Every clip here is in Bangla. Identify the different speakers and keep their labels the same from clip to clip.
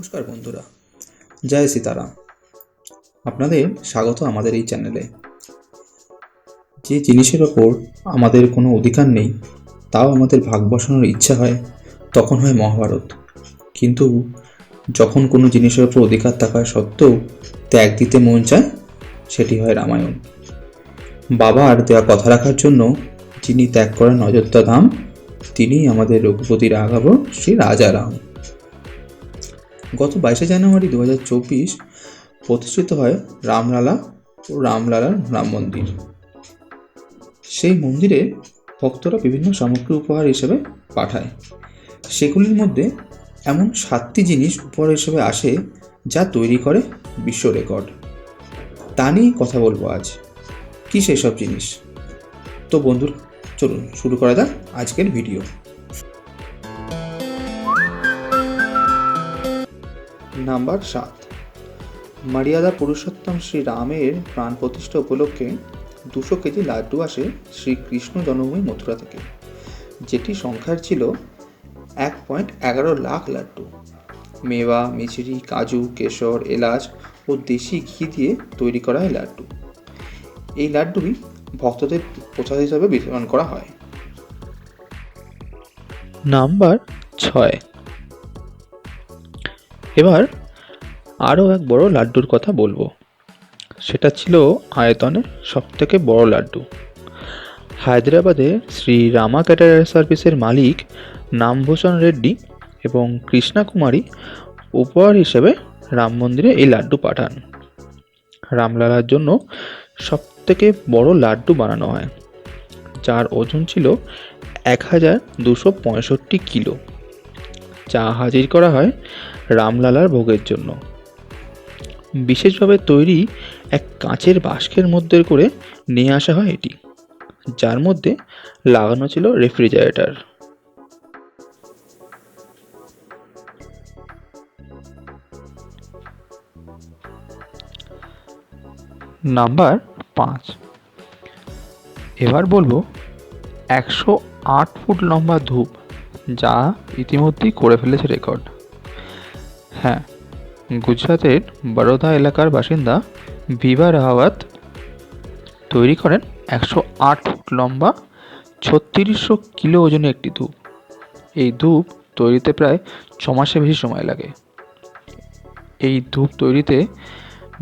Speaker 1: নমস্কার বন্ধুরা, জয় সীতারাম। আপনাদের স্বাগত আমাদের এই চ্যানেলে। যে জিনিসের ওপর আমাদের কোনো অধিকার নেই, তাও আমাদের ভাগ বসানোর ইচ্ছা হয়, তখন হয় মহাভারত। কিন্তু যখন কোনো জিনিসের ওপর অধিকার থাকা সত্ত্বেও ত্যাগ দিতে মন চায়, সেটি হয় রামায়ণ। বাবার দেওয়া কথা রাখার জন্য যিনি ত্যাগ করেন অযোধ্যা ধাম, তিনিই আমাদের রঘুপতি রাঘব শ্রী রাজা রাম। গত 22শে জানুয়ারি 2024 প্রতিষ্ঠিত হয় রামলালা ও রামলালার রাম মন্দির। সেই মন্দিরে ভক্তরা বিভিন্ন সামগ্রী উপহার হিসেবে পাঠায়। সেগুলির মধ্যে এমন 7টি জিনিস উপহার হিসেবে আসে যা তৈরি করে বিশ্ব রেকর্ড। তা নিয়েই কথা বলবো আজ। কী সেসব জিনিস? তো বন্ধুরা, চলুন শুরু করা যাক আজকের ভিডিও। নাম্বার 7, মর্যাদা পুরুষোত্তম শ্রী রামের প্রাণ প্রতিষ্ঠা উপলক্ষে 200 কেজি লাড্ডু আসে শ্রীকৃষ্ণ জন্মভূমি মথুরা থেকে, যেটি সংখ্যার ছিল 1.11 লাখ লাড্ডু। মেওয়া, মিছরি, কাজু, কেশর, এলাচ ও দেশি ঘি দিয়ে তৈরি করা হয় লাড্ডু। এই লাড্ডুই ভক্তদের প্রসাদ হিসাবে বিতরণ করা হয়।
Speaker 2: নাম্বার 6, এবার আরও এক বড় লাড্ডুর কথা বলবো। সেটা ছিল আয়তনের সবথেকে বড় লাড্ডু। হায়দ্রাবাদে শ্রী রামা ক্যাটারার সার্ভিসের মালিক নামভূষণ রেড্ডি এবং কৃষ্ণা কুমারী উপহার হিসেবে রাম মন্দিরে এই লাড্ডু পাঠান। রামলালার জন্য সবথেকে বড় লাড্ডু বানানো হয়, যার ওজন ছিল 1265 কিলো, যা হাজির করা হয় রামলালার ভোগের জন্য। বিশেষভাবে তৈরি এক কাঁচের বাস্কের মধ্যে করে নিয়ে আসা হয় এটি, যার মধ্যে লাগানো ছিল রেফ্রিজারেটর। নাম্বার 5, এবার বলবো 108 ফুট লম্বা ধূপ, যা ইতিমধ্যেই করে ফেলেছে রেকর্ড। হ্যাঁ, গুজরাটের বরোদা এলাকার বাসিন্দা ভিভা রাহাওয়াত তৈরি করেন 108 ফুট লম্বা 3600 কিলো ওজনের একটি ধূপ। এই ধূপ তৈরিতে প্রায় 6 মাসের বেশি সময় লাগে। এই ধূপ তৈরিতে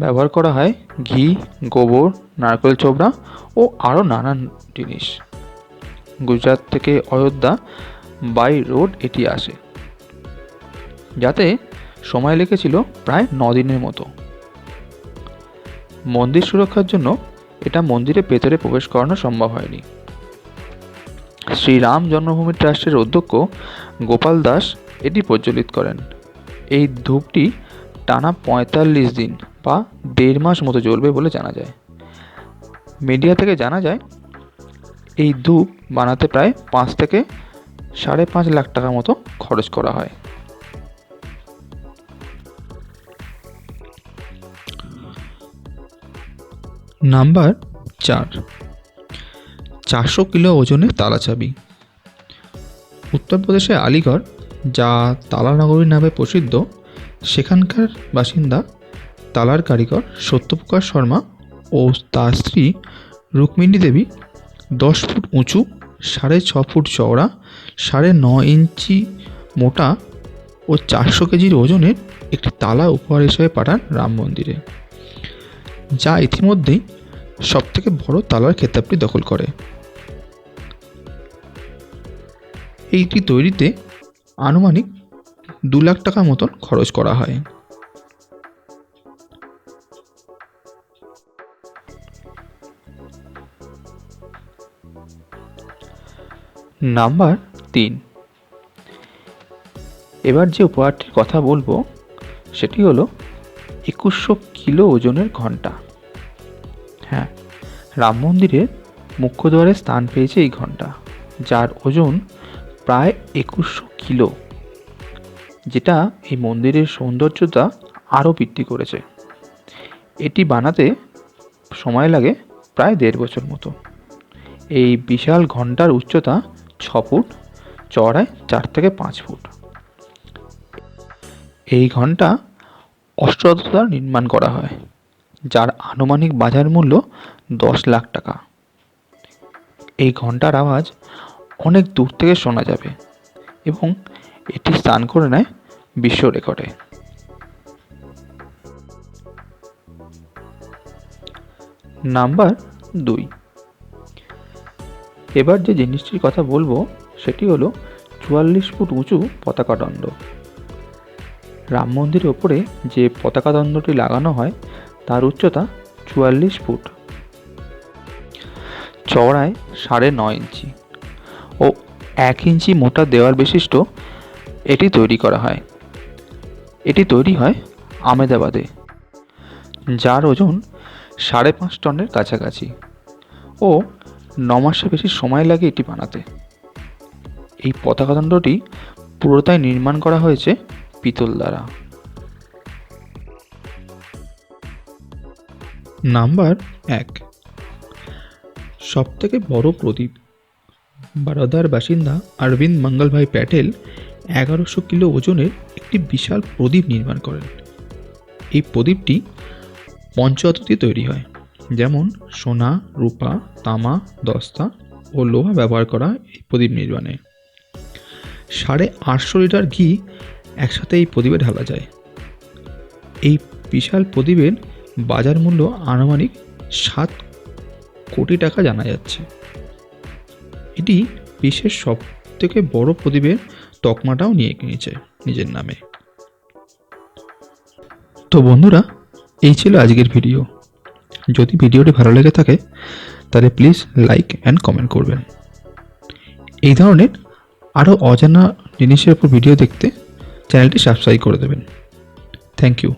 Speaker 2: ব্যবহার করা হয় ঘি, গোবর, নারকেল ছোবড়া ও আরও নানান জিনিস। গুজরাট থেকে অযোধ্যা বাই রোড এটি আসে, যাতে সময় লেগেছিল প্রায় 9 দিনের মতো। মন্দির সুরক্ষার জন্য এটা মন্দিরের ভেতরে প্রবেশ করানো সম্ভব হয়নি। শ্রীরাম জন্মভূমি ট্রাস্টের অধ্যক্ষ গোপাল দাস এটি প্রজ্বলিত করেন। এই ধূপটি টানা 45 দিন বা 1.5 মাস মতো জ্বলবে বলে জানা যায়। মিডিয়া থেকে জানা যায় এই ধূপ বানাতে প্রায় 5 থেকে 5.5 লাখ টাকা মতো খরচ করা হয়। নাম্বার 4, 400 কিলো ওজনের তালা চাবি। উত্তরপ্রদেশের আলিগড়, যা তালা নগরী নামে প্রসিদ্ধ, সেখানকার বাসিন্দা তালার কারিগর সত্যপ্রকাশ শর্মা ও তার স্ত্রী রুক্মিণী দেবী 10 ফুট উঁচু, 6.5 ফুট চওড়া, 9.5 ইঞ্চি মোটা ও 400 কেজির ওজনের একটি তালা উপহার হিসেবে পাঠান রাম মন্দিরে, যা ইতিমধ্যেই সবথেকে বড় তালার খেতাবটি দখল করে। এইটি তৈরিতে আনুমানিক 2 লাখ টাকা মতন খরচ করা হয়। নাম্বার 3, এবার যে উপহারটির কথা বলবো সেটি হলো 2100 কিলো ওজনের ঘণ্টা। হ্যাঁ, রাম মন্দিরের মুখ্য দ্বারে স্থান পেয়েছে এই ঘণ্টা, যার ওজন প্রায় 2100 কিলো, যেটা এই মন্দিরের সৌন্দর্যতা আরও বৃদ্ধি করেছে। এটি বানাতে সময় লাগে প্রায় 1.5 বছর মতো। এই বিশাল ঘণ্টার উচ্চতা 6 ফুট, চওড়ায় 4 থেকে 5 ফুট। এই ঘন্টা অষ্টরত্ন দ্বারা নির্মাণ করা হয়, যার আনুমানিক বাজার মূল্য 10 লাখ টাকা। এই ঘন্টার আওয়াজ অনেক দূর থেকে শোনা যাবে এবং এটি স্থান করে নেয় বিশ্ব রেকর্ডে। নাম্বার 2। এবার যে জিনিসটির কথা বলবো সেটি হলো 44 ফুট উঁচু পতাকা দণ্ড। রাম মন্দিরের ওপরে যে পতাকা দণ্ডটি লাগানো হয় তার উচ্চতা 44 ফুট, চওড়ায় 9.5 ইঞ্চি ও 1 ইঞ্চি মোটা দেওয়াল বিশিষ্ট এটি তৈরি করা হয়। এটি তৈরি হয় আমেদাবাদে, যার ওজন 5.5 টনের কাছাকাছি ও 9 মাসের বেশি সময় লাগে এটি বানাতে। এই পতাকা দণ্ডটি পুরোটাই নির্মাণ করা হয়েছে পিতল দ্বারা।
Speaker 1: নাম্বার 1। সবথেকে বড় প্রদীপ। বারোদার বাসিন্দা অরবিন্দ মঙ্গলভাই প্যাটেল 1100 কিলো ওজনের একটি বিশাল প্রদীপ নির্মাণ করেন। এই প্রদীপটি পঞ্চধাতু দিয়ে তৈরি হয়, যেমন সোনা, রূপা, তামা, দস্তা ও লোহা ব্যবহার করা এই প্রদীপ নির্মাণে। 850 লিটার ঘি একসাথে এই প্রদীপে ঢালা যায়। এই বিশাল প্রদীপের বাজার মূল্য আনুমানিক 7 কোটি টাকা জানা যাচ্ছে। এটি বিশ্বের সব থেকে বড় প্রদীপের তকমাটাও নিয়ে নিয়েছে নিজের নামে। তো বন্ধুরা, এই ছিল আজকের ভিডিও। যদি ভিডিওটি ভালো লেগে থাকে তাহলে প্লিজ লাইক অ্যান্ড কমেন্ট করবেন। এই ধরনের আরও অজানা জিনিসের উপর ভিডিও দেখতে চ্যানেলটি সাবস্ক্রাইব করে দেবেন। Thank you.